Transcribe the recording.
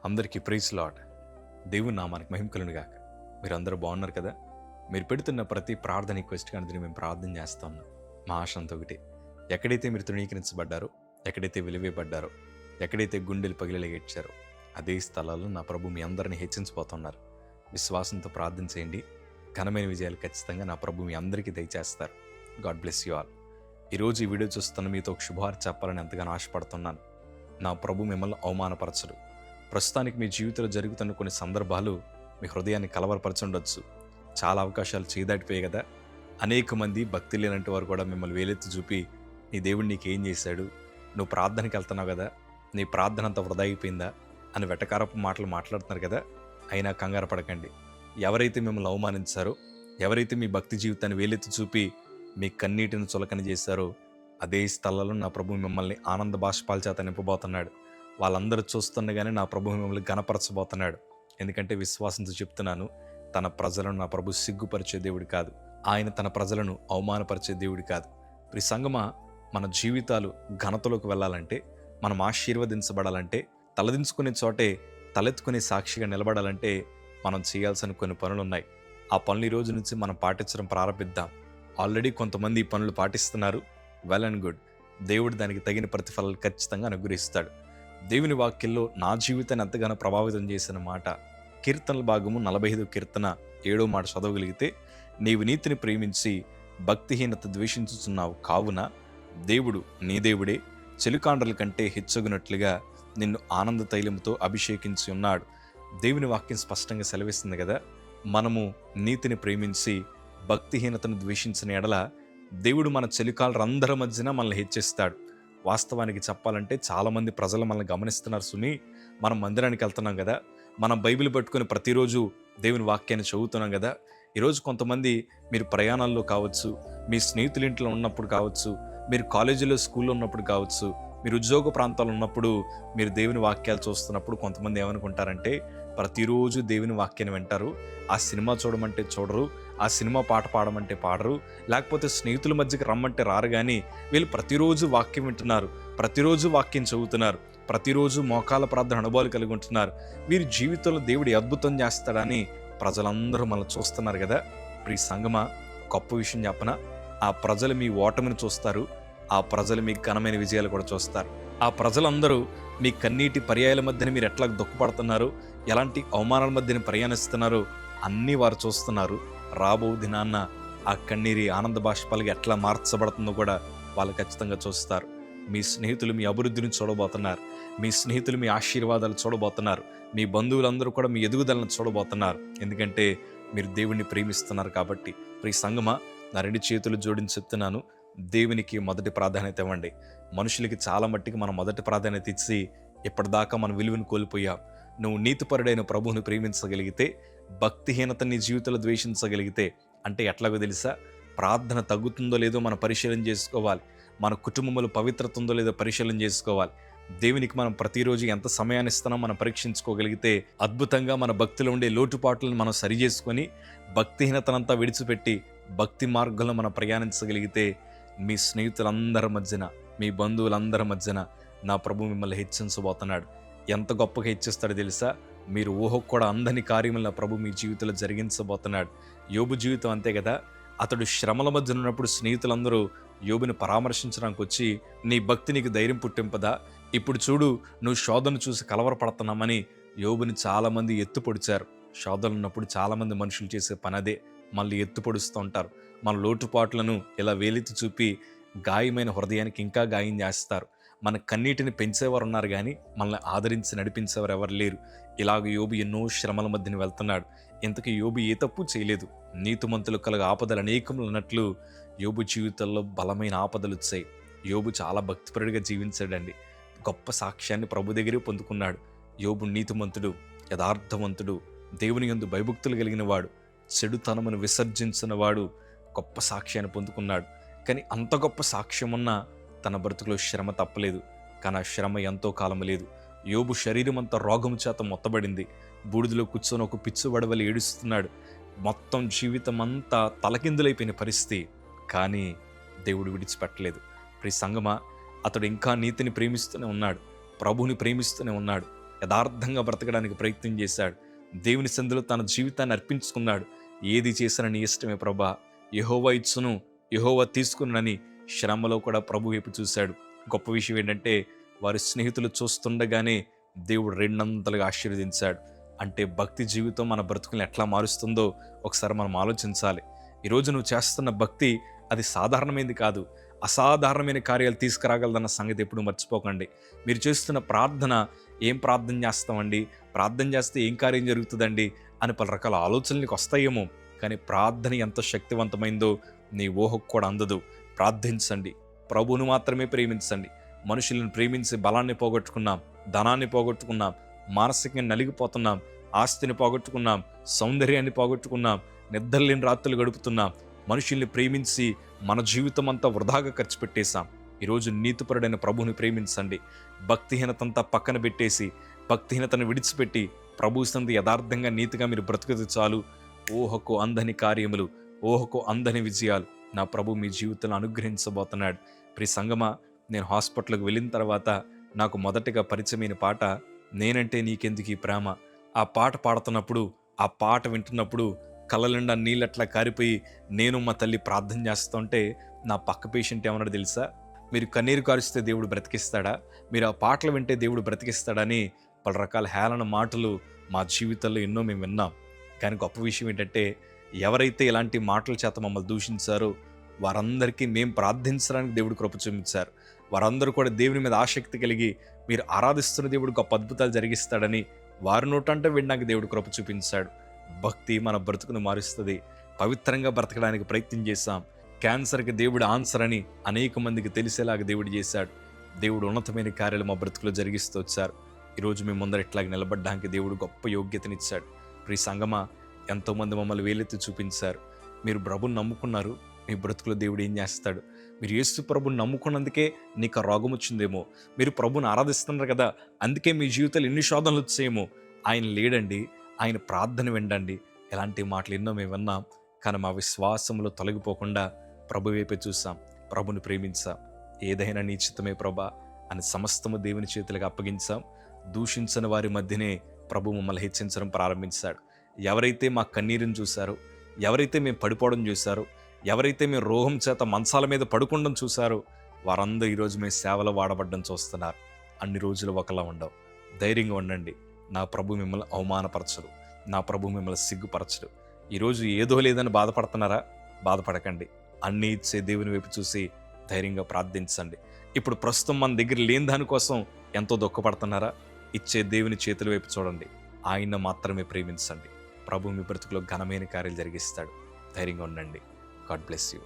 అందరికీ praise lord. దేవుని నామానికి మహిమ కలుగును గాక. మీరందరూ బాగున్నారు కదా? మీరు పెడుతున్న ప్రతి ప్రార్థన రిక్వెస్ట్ కానీ మేము ప్రార్థన చేస్తూ ఉన్నాం. మా ఆశ అంతా ఒకటి, ఎక్కడైతే మీరు తృణీకరించబడ్డారో, ఎక్కడైతే వెలివేయబడ్డారో, ఎక్కడైతే గుండెలు పగిలగేడ్చారో అదే స్థలాల్లో నా ప్రభు మీ అందరిని హెచ్చించబోతున్నారు. విశ్వాసంతో ప్రార్థన చేయండి. ఘనమైన విజయాలు ఖచ్చితంగా నా ప్రభు మీ అందరికీ దయచేస్తారు. God bless you all. ఈరోజు ఈ వీడియో చూస్తున్న మీతో ఒక శుభవార్త చెప్పాలని ఎంతగానో ఆశపడుతున్నాను. నా ప్రభు మిమ్మల్ని అవమానపరచడు. ప్రస్తుతానికి మీ జీవితంలో జరుగుతున్న కొన్ని సందర్భాలు మీ హృదయాన్ని కలవరపరచుండొచ్చు. చాలా అవకాశాలు చేదాటిపోయాయి కదా. అనేక మంది భక్తి లేనంటి వారు కూడా మిమ్మల్ని వేలెత్తి చూపి, నీ దేవుడు నీకేం చేశాడు, నువ్వు ప్రార్థనకి వెళ్తున్నావు కదా, నీ ప్రార్థన అంతా వృధా అయిపోయిందా అని వెటకారపు మాటలు మాట్లాడుతున్నారు కదా. అయినా కంగారు పడకండి. ఎవరైతే మిమ్మల్ని అవమానించారో, ఎవరైతే మీ భక్తి జీవితాన్ని వేలెత్తి చూపి మీ కన్నీటిని చులకన చేశారో అదే స్థలాల్లో నా ప్రభు మిమ్మల్ని ఆనంద బాష్పాల చేత నింపబోతున్నాడు. వాళ్ళందరూ చూస్తుండగానే నా ప్రభు మిమ్మల్ని ఘనపరచబోతున్నాడు. ఎందుకంటే విశ్వాసంతో చెప్తున్నాను, తన ప్రజలను నా ప్రభు సిగ్గుపరిచే దేవుడు కాదు. ఆయన తన ప్రజలను అవమానపరిచే దేవుడు కాదు. ఈ సంగమా, మన జీవితాలు ఘనతలోకి వెళ్ళాలంటే, మనం ఆశీర్వదించబడాలంటే, తలదించుకునే చోటే తలెత్తుకునే సాక్షిగా నిలబడాలంటే మనం చేయాల్సిన కొన్ని పనులు ఉన్నాయి. ఆ పనులు ఈ రోజు నుంచి మనం పాటించడం ప్రారంభిద్దాం. ఆల్రెడీ కొంతమంది ఈ పనులు పాటిస్తున్నారు. Well and good. దేవుడు దానికి తగిన ప్రతిఫలాలు ఖచ్చితంగా అనుగ్రహిస్తాడు. దేవుని వాక్యంలో నా జీవితాన్ని ఎంతగానో ప్రభావితం చేసిన మాట, కీర్తనల భాగము 45 కీర్తన 7వ మాట చదవగలిగితే, నీవు నీతిని ప్రేమించి భక్తిహీనత ద్వేషించుచున్నావు కావున దేవుడు నీ దేవుడే చెలికాండ్రల కంటే హెచ్చగునట్లుగా నిన్ను ఆనంద తైలముతో అభిషేకించి ఉన్నాడు. దేవుని వాక్యం స్పష్టంగా సెలవిస్తుంది కదా. మనము నీతిని ప్రేమించి భక్తిహీనతను ద్వేషించిన ఎడల దేవుడు మన చెలికాళ్ళందరి మధ్యన మనల్ని హెచ్చిస్తాడు. వాస్తవానికి చెప్పాలంటే చాలామంది ప్రజలు మనల్ని గమనిస్తున్నారు. సుమి, మనం మందిరానికి వెళ్తున్నాం కదా, మనం బైబిల్ పట్టుకొని ప్రతిరోజు దేవుని వాక్యాన్ని చదువుతున్నాం కదా. ఈరోజు కొంతమంది మీరు ప్రయాణాల్లో కావచ్చు, మీ స్నేహితుల ఇంట్లో ఉన్నప్పుడు కావచ్చు, మీరు కాలేజీలో స్కూల్లో ఉన్నప్పుడు కావచ్చు, మీరు ఉద్యోగ ప్రాంతాల్లో ఉన్నప్పుడు మీరు దేవుని వాక్యాలు చూస్తున్నప్పుడు కొంతమంది ఏమనుకుంటారంటే, ప్రతిరోజు దేవుని వాక్యాన్ని వింటారు, ఆ సినిమా చూడమంటే చూడరు, ఆ సినిమా పాట పాడమంటే పాడరు, లేకపోతే స్నేహితుల మధ్యకి రమ్మంటే రారు. కానీ వీళ్ళు ప్రతిరోజు వాక్యం వింటున్నారు, ప్రతిరోజు వాక్యం చదువుతున్నారు, ప్రతిరోజు మోకాల ప్రార్థన అనుభవాలు కలిగి ఉంటున్నారు. వీరి జీవితంలో దేవుడు అద్భుతం చేస్తాడని ప్రజలందరూ మనల్ని చూస్తున్నారు కదా. ప్రియ సంగమా, గొప్ప విషయం చెప్పనా, ఆ ప్రజలు మీ ఓటమిని చూస్తారు, ఆ ప్రజలు మీ ఘనమైన విజయాలు కూడా చూస్తారు. ఆ ప్రజలందరూ మీ కన్నీటి పర్యాయాల మధ్యన మీరు ఎట్లా దుఃఖపడుతున్నారు, ఎలాంటి అవమానాల మధ్యన ప్రయాణిస్తున్నారు అన్నీ వారు చూస్తున్నారు. రాబో దినాన్న ఆ కన్నీరి ఆనంద బాష్పాలుగా ఎట్లా మార్చబడుతుందో కూడా వాళ్ళు ఖచ్చితంగా చూస్తారు. మీ స్నేహితులు మీ అభివృద్ధిని చూడబోతున్నారు, మీ స్నేహితులు మీ ఆశీర్వాదాలు చూడబోతున్నారు, మీ బంధువులందరూ కూడా మీ ఎదుగుదలను చూడబోతున్నారు. ఎందుకంటే మీరు దేవుణ్ణి ప్రేమిస్తున్నారు కాబట్టి. ప్రియ సంగమా, నా 2 చేతులు జోడించి చెప్తున్నాను, దేవునికి మొదటి ప్రాధాన్యత ఇవ్వండి. మనుషులకి చాలా మట్టికి మనం మొదటి ప్రాధాన్యత ఇచ్చి ఇప్పటిదాకా మన విలువను కోల్పోయాం. నువ్వు నీతిపరుడైన ప్రభువుని ప్రేమించగలిగితే, భక్తిహీనత నీ జీవితంలో ద్వేషించగలిగితే, అంటే ఎట్లాగో తెలుసా, ప్రార్థన తగ్గుతుందో లేదో మనం పరిశీలన చేసుకోవాలి. మన కుటుంబంలో పవిత్రత ఉందో లేదో పరిశీలన చేసుకోవాలి. దేవునికి మనం ప్రతిరోజు ఎంత సమయాన్ని ఇస్తున్నామో మనం పరీక్షించుకోగలిగితే, అద్భుతంగా మన భక్తిలో ఉండే లోటుపాట్లను మనం సరి చేసుకొని భక్తిహీనతనంతా విడిచిపెట్టి భక్తి మార్గంలో మనం ప్రయాణించగలిగితే, మీ స్నేహితులందరి మధ్యన, మీ బంధువులందరి మధ్యన నా ప్రభు మిమ్మల్ని హెచ్చించబోతున్నాడు. ఎంత గొప్పగా హెచ్చిస్తాడో తెలుసా, మీరు ఊహకు కూడా అందని కార్యములు నా ప్రభు మీ జీవితంలో జరిగించబోతున్నాడు. యోబు జీవితం అంతే కదా. అతడు శ్రమల మధ్య ఉన్నప్పుడు స్నేహితులందరూ యోబుని పరామర్శించడానికి వచ్చి, నీ భక్తి నీకు ధైర్యం పుట్టింపదా, ఇప్పుడు చూడు నువ్వు శోధన చూసి కలవరపడుతున్నామని యోబుని చాలామంది ఎత్తుపొడిచారు. శోధనలు ఉన్నప్పుడు చాలామంది మనుషులు చేసే పని అదే, మళ్ళీ ఎత్తుపొడుస్తూ ఉంటారు. మన లోటుపాట్లను ఇలా వేలెత్తి చూపి గాయమైన హృదయానికి ఇంకా గాయం చేస్తారు. మన కన్నీటిని పెంచేవారు ఉన్నారు కానీ మనల్ని ఆదరించి నడిపించేవారు ఎవరు లేరు. ఇలాగ యోబు ఎన్నో శ్రమల మధ్యన వెళ్తున్నాడు. ఇంతకీ యోబు ఏ తప్పు చేయలేదు. నీతిమంతులు కలగ ఆపదలు అనేకములు అన్నట్లు యోబు జీవితంలో బలమైన ఆపదలు వచ్చాయి. యోబు చాలా భక్తిపరుడిగా జీవించాడండి. గొప్ప సాక్ష్యాన్ని ప్రభు దగ్గరే పొందుకున్నాడు. యోబు నీతిమంతుడు, యథార్థవంతుడు, దేవుని యందు భయభక్తులు కలిగిన వాడు, చెడుతనమును విసర్జించిన వాడు, గొప్ప సాక్ష్యాన్ని పొందుకున్నాడు. కానీ అంత గొప్ప సాక్ష్యం ఉన్నా తన బ్రతుకులో శ్రమ తప్పలేదు. కానీ ఆ శ్రమ ఎంతో కాలం లేదు. యోబు శరీరం అంతా రోగము చేత మొత్తబడింది. బూడిదలో కూర్చొని ఒక పిచ్చువడవలి ఏడుస్తున్నాడు. మొత్తం జీవితం అంతా తలకిందులైపోయిన పరిస్థితి. కానీ దేవుడు విడిచిపెట్టలేదు. ప్రియ సంగమా, అతడు ఇంకా నీతిని ప్రేమిస్తూనే ఉన్నాడు, ప్రభువుని ప్రేమిస్తూనే ఉన్నాడు. యథార్థంగా బ్రతకడానికి ప్రయత్నం చేశాడు. దేవుని సందులో తన జీవితాన్ని అర్పించుకున్నాడు. ఏది చేసినా నీ ఇష్టమే ప్రభా, యెహోవా ఇచ్చును, యెహోవా తీసుకునని శ్రమలో కూడా ప్రభు వైపు చూశాడు. గొప్ప విషయం ఏంటంటే వారి స్నేహితులు చూస్తుండగానే దేవుడు రెండంతలుగా ఆశీర్వదించాడు. అంటే భక్తి జీవితం మన బ్రతుకుని ఎట్లా మారుస్తుందో ఒకసారి మనం ఆలోచించాలి. ఈరోజు నువ్వు చేస్తున్న భక్తి అది సాధారణమైనది కాదు, అసాధారణమైన కార్యాలు తీసుకురాగలదన్న సంగతి ఎప్పుడు మర్చిపోకండి. మీరు చేస్తున్న ప్రార్థన, ఏం ప్రార్థన చేస్తామండి, ప్రార్థన చేస్తే ఏం కార్యం జరుగుతుందండి అని పలు రకాల ఆలోచనలు నీకు వస్తాయేమో, కానీ ప్రార్థన ఎంత శక్తివంతమైందో నీ ఊహకు కూడా అందదు. ప్రార్థించండి, ప్రభువును మాత్రమే ప్రేమించండి. మనుషులను ప్రేమించి బలాన్ని పోగొట్టుకున్నాం, ధనాన్ని పోగొట్టుకున్నాం, మానసికంగా నలిగిపోతున్నాం, ఆస్తిని పోగొట్టుకున్నాం, సౌందర్యాన్ని పోగొట్టుకున్నాం, నిద్రలేని రాత్రులు గడుపుతున్నాం. మనుషుల్ని ప్రేమించి మన జీవితం అంతా వృధాగా ఖర్చు పెట్టేశాం. ఈరోజు నీతిపరుడైన ప్రభువుని ప్రేమించండి. భక్తిహీనతంతా పక్కన పెట్టేసి, భక్తిహీనతను విడిచిపెట్టి ప్రభు సందు యథార్థంగా నీతిగా మీరు బ్రతుకుతే చాలు. ఊహకు అందని కార్యములు, ఊహకు అందని విజయాలు నా ప్రభు మీ జీవితంలో అనుగ్రహించబోతున్నాడు. ప్రియ సంగమా, నేను హాస్పిటల్కి వెళ్ళిన తర్వాత నాకు మొదటగా పరిచయమైన పాట నేనంటే నీకెందుకు ఈ ప్రేమ. ఆ పాట పాడుతున్నప్పుడు, ఆ పాట వింటున్నప్పుడు కళ్ళ నిండా నీళ్ళట్లా కారిపోయి నేను మా తల్లి ప్రార్థన చేస్తుంటే నా పక్క పేషెంట్ ఏమన్నాడు తెలుసా, మీరు కన్నీరు కారుస్తే దేవుడు బ్రతికిస్తాడా, మీరు ఆ పాటలు వింటే దేవుడు బ్రతికిస్తాడని పలు రకాల హేళన మాటలు మా జీవితంలో ఎన్నో మేము విన్నాం. కానీ గొప్ప విషయం ఏంటంటే ఎవరైతే ఇలాంటి మాటల చేత మమ్మల్ని దూషించారో వారందరికీ మేము ప్రార్థించడానికి దేవుడు కృప చూపించారు. వారందరూ కూడా దేవుని మీద ఆసక్తి కలిగి మీరు ఆరాధిస్తున్న దేవుడు గొప్ప అద్భుతాలు జరిగిస్తాడని వారి నోటంటే వినడానికి దేవుడు కృప చూపించాడు. భక్తి మన బ్రతుకును మారుస్తుంది. పవిత్రంగా బ్రతకడానికి ప్రయత్నం చేశాం. క్యాన్సర్కి దేవుడు ఆన్సర్ అని అనేక మందికి తెలిసేలాగా దేవుడు చేశాడు. దేవుడు ఉన్నతమైన కార్యాలు మా బ్రతుకులో జరిగిస్తూ వచ్చారు. ఈరోజు మేము ముందర ఇట్లాగ నిలబడడానికి దేవుడు గొప్ప యోగ్యతనిచ్చాడు. ప్రియ సంగమా, ఎంతోమంది మమ్మల్ని వేలెత్తి చూపించారు. మీరు ప్రభుని నమ్ముకున్నారు, మీ బ్రతుకులో దేవుడు ఏం చేస్తాడు. మీరు యేసు ప్రభుని నమ్ముకున్నందుకే నీకు ఆ రోగం వచ్చిందేమో, మీరు ప్రభుని ఆరాధిస్తున్నారు కదా అందుకే మీ జీవితాలు ఎన్ని శోధనలు వచ్చాయేమో. ఆయన లేడండి, ఆయన ప్రార్థన వినండి. ఎలాంటి మాటలు ఎన్నో మేము విన్నాం. కానీ మా విశ్వాసంలో తొలగిపోకుండా ప్రభు వైపే చూసాం, ప్రభుని ప్రేమించాం. ఏదైనా నీ చిత్తమే ప్రభా అని సమస్తము దేవుని చేతులకు అప్పగించాం. దూషించని వారి మధ్యనే ప్రభు మమ్మల్ని హెచ్చించడం ప్రారంభించాడు. ఎవరైతే మా కన్నీరుని చూశారో, ఎవరైతే మేము పడిపోవడం చూశారో, ఎవరైతే మేము రోగం చేత మంచాల మీద పడుకుండం చూశారో వారందరూ ఈరోజు మేము సేవలో వాడబడ్డం చూస్తున్నారు. అన్ని రోజులు ఒకలా ఉండవు. ధైర్యంగా ఉండండి. నా ప్రభు మిమ్మల్ని అవమానపరచడు, నా ప్రభు మిమ్మల్ని సిగ్గుపరచడు. ఈరోజు ఏదో లేదని బాధపడుతున్నారా? బాధపడకండి. అన్నీ ఇచ్చే దేవుని వైపు చూసి ధైర్యంగా ప్రార్థించండి. ఇప్పుడు ప్రస్తుతం మన దగ్గర లేని దానికోసం ఎంతో దుఃఖపడుతున్నారా? ఇచ్చే దేవుని చేతుల వైపు చూడండి. ఆయన మాత్రమే ప్రేమించండి. ప్రభు మీ బ్రతుకులో ఘనమైన కార్యాలు జరిగిస్తాడు. ధైర్యంగా ఉండండి. God bless you.